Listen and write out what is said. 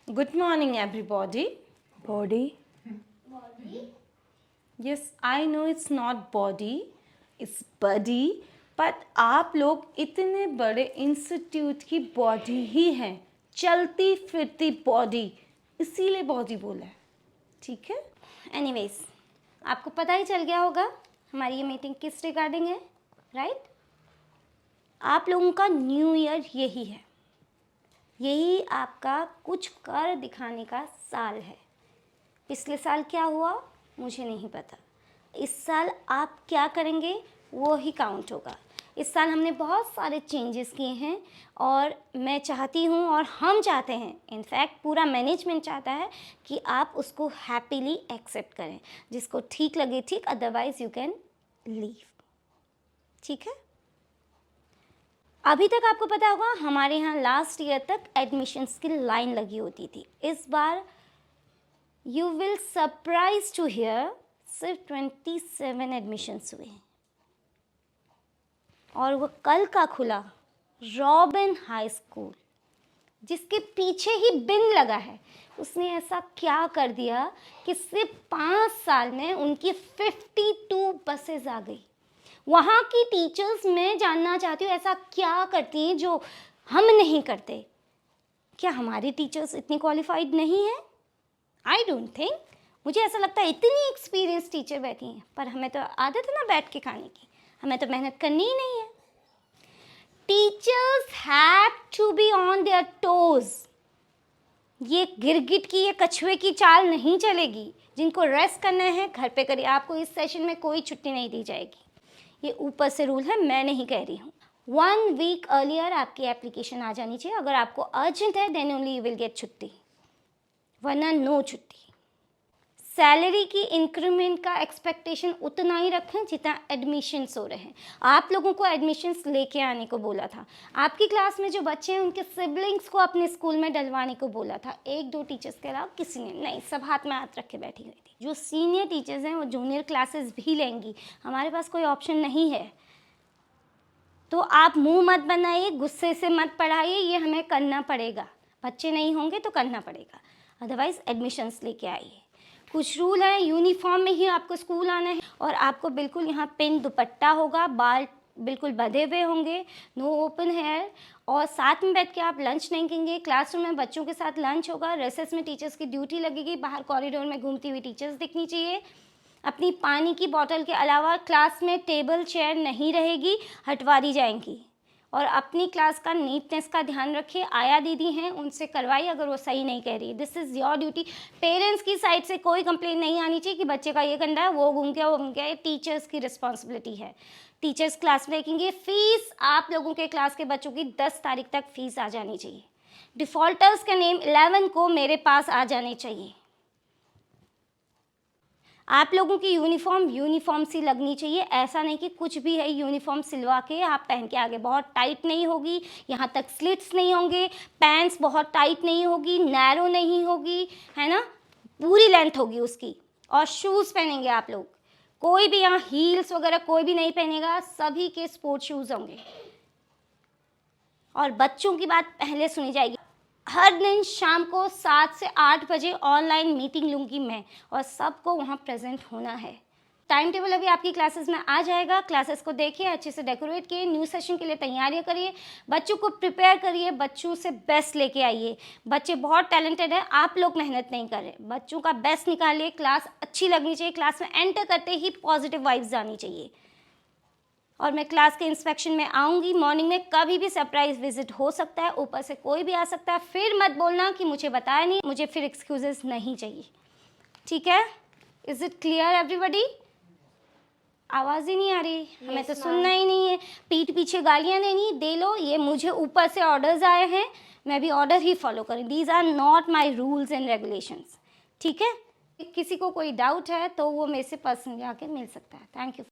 Good morning, everybody. Body. Yes, I know it's not body, it's buddy. But आप लोग इतने बड़े institute की बॉडी ही हैं, चलती फिरती बॉडी, इसीलिए बॉडी बोला है, ठीक है? एनीवेज, आपको पता ही चल गया होगा हमारी ये मीटिंग किस रिगार्डिंग है, राइट? आप लोगों का न्यू ईयर यही है, यही आपका कुछ कर दिखाने का साल है। पिछले साल क्या हुआ मुझे नहीं पता, इस साल आप क्या करेंगे वो ही काउंट होगा। इस साल हमने बहुत सारे चेंजेस किए हैं और मैं चाहती हूँ और हम चाहते हैं, इनफैक्ट पूरा मैनेजमेंट चाहता है कि आप उसको हैप्पीली एक्सेप्ट करें। जिसको ठीक लगे ठीक, अदरवाइज यू कैन लीव, ठीक है? अभी तक आपको पता होगा हमारे यहाँ लास्ट ईयर तक एडमिशन्स की लाइन लगी होती थी। इस बार you will surprise to hear सिर्फ 27 एडमिशन्स हुए हैं और वो कल का खुला रॉबिन हाई स्कूल, जिसके पीछे ही बिन लगा है। उसने ऐसा क्या कर दिया कि सिर्फ 5 साल में उनकी 52 बसेस आ गई। वहाँ की टीचर्स मैं जानना चाहती हूँ ऐसा क्या करती हैं जो हम नहीं करते। क्या हमारी टीचर्स इतनी क्वालिफाइड नहीं है? I don't think. मुझे ऐसा लगता है इतनी एक्सपीरियंस टीचर बैठी हैं, पर हमें तो आदत है ना बैठ के खाने की, हमें तो मेहनत करनी ही नहीं है। Teachers have to be on their toes. ये गिरगिट की, ये कछुए की चाल नहीं चलेगी। जिनको रेस्ट करना है घर पे करिए, आपको इस सेशन में कोई छुट्टी नहीं दी जाएगी। ये ऊपर से रूल है, मैं नहीं कह रही हूँ। 1 वीक अर्लियर आपकी एप्लीकेशन आ जानी चाहिए। अगर आपको अर्जेंट है then only you will get छुट्टी, वरना नो छुट्टी। सैलरी की इंक्रीमेंट का एक्सपेक्टेशन उतना ही रखें जितना एडमिशन्स हो रहे हैं। आप लोगों को एडमिशन्स लेके आने को बोला था। आपकी क्लास में जो बच्चे हैं उनके सिबलिंग्स को अपने स्कूल में डलवाने को बोला था। 1-2 टीचर्स के अलावा किसी ने नहीं, सब हाथ में हाथ रख के बैठी हुई थी। जो सीनियर टीचर्स हैं वो जूनियर क्लासेस भी लेंगी, हमारे पास कोई ऑप्शन नहीं है। तो आप मुंह मत बनाइए, गुस्से से मत पढ़ाइए, ये हमें करना पड़ेगा। बच्चे नहीं होंगे तो करना पड़ेगा, अदरवाइज एडमिशन्स लेके आइए। कुछ रूल है, यूनिफॉर्म में ही आपको स्कूल आना है और आपको बिल्कुल यहाँ पिन दुपट्टा होगा, बाल बिल्कुल बंधे हुए होंगे, नो ओपन हेयर, और साथ में बैठ के आप लंच नहीं करेंगे। क्लासरूम में बच्चों के साथ लंच होगा, रेसेस में टीचर्स की ड्यूटी लगेगी, बाहर कॉरिडोर में घूमती हुई टीचर्स दिखनी चाहिए। अपनी पानी की बोतल के अलावा क्लास में टेबल चेयर नहीं रहेगी, हटवा दी जाएंगी। और अपनी क्लास का नीटनेस का ध्यान रखिए। आया दीदी हैं उनसे करवाइए अगर वो सही नहीं कह रही है। This is your duty. Parents की साइड से कोई कंप्लेंट नहीं आनी चाहिए कि बच्चे का ये गंदा है, वो घूम गया, वो घूम गया। ये टीचर्स की रिस्पॉन्सिबिलिटी है। टीचर्स क्लास में देखेंगे। फीस आप लोगों के क्लास के बच्चों की 10 तारीख तक फीस आ जानी चाहिए। डिफ़ॉल्टर्स के नेम 11 को मेरे पास आ जाने चाहिए। आप लोगों की यूनिफॉर्म सी लगनी चाहिए। ऐसा नहीं कि कुछ भी है यूनिफॉर्म सिलवा के आप पहन के आगे। बहुत टाइट नहीं होगी, यहाँ तक स्लिट्स नहीं होंगे, पैंट्स बहुत टाइट नहीं होगी, नैरो नहीं होगी, है ना, पूरी लेंथ होगी उसकी। और शूज़ पहनेंगे आप लोग। कोई भी यहाँ हील्स वगैरह कोई भी नहीं पहनेगा, सभी के स्पोर्ट शूज़ होंगे। और बच्चों की बात पहले सुनी जाएगी। हर दिन शाम को 7 से 8 बजे ऑनलाइन मीटिंग लूँगी मैं, और सबको वहाँ प्रेजेंट होना है। टाइम टेबल अभी आपकी क्लासेस में आ जाएगा। क्लासेस को देखिए, अच्छे से डेकोरेट किए, न्यू सेशन के लिए तैयारियां करिए, बच्चों को प्रिपेयर करिए, बच्चों से बेस्ट लेके आइए। बच्चे बहुत टैलेंटेड हैं, आप लोग मेहनत नहीं कर रहे। बच्चों का बेस्ट निकालिए, क्लास अच्छी लगनी चाहिए। क्लास में एंटर करते ही पॉजिटिव वाइब्स आनी चाहिए। और मैं क्लास के इंस्पेक्शन में आऊँगी मॉर्निंग में। कभी भी सरप्राइज विजिट हो सकता है, ऊपर से कोई भी आ सकता है। फिर मत बोलना कि मुझे बताया नहीं, मुझे फिर एक्सक्यूजेस नहीं चाहिए, ठीक है? Is it clear everybody? आवाज़ ही नहीं आ रही, हमें तो सुनना ही नहीं है। पीठ पीछे गालियाँ देनी दे लो, ये मुझे ऊपर से ऑर्डर्स आए हैं, मैं भी ऑर्डर ही फॉलो करूँ। These are not my rules and regulations, ठीक है? किसी को कोई डाउट है तो वो मेरे से पर्सनली आके मिल सकता है। Thank you.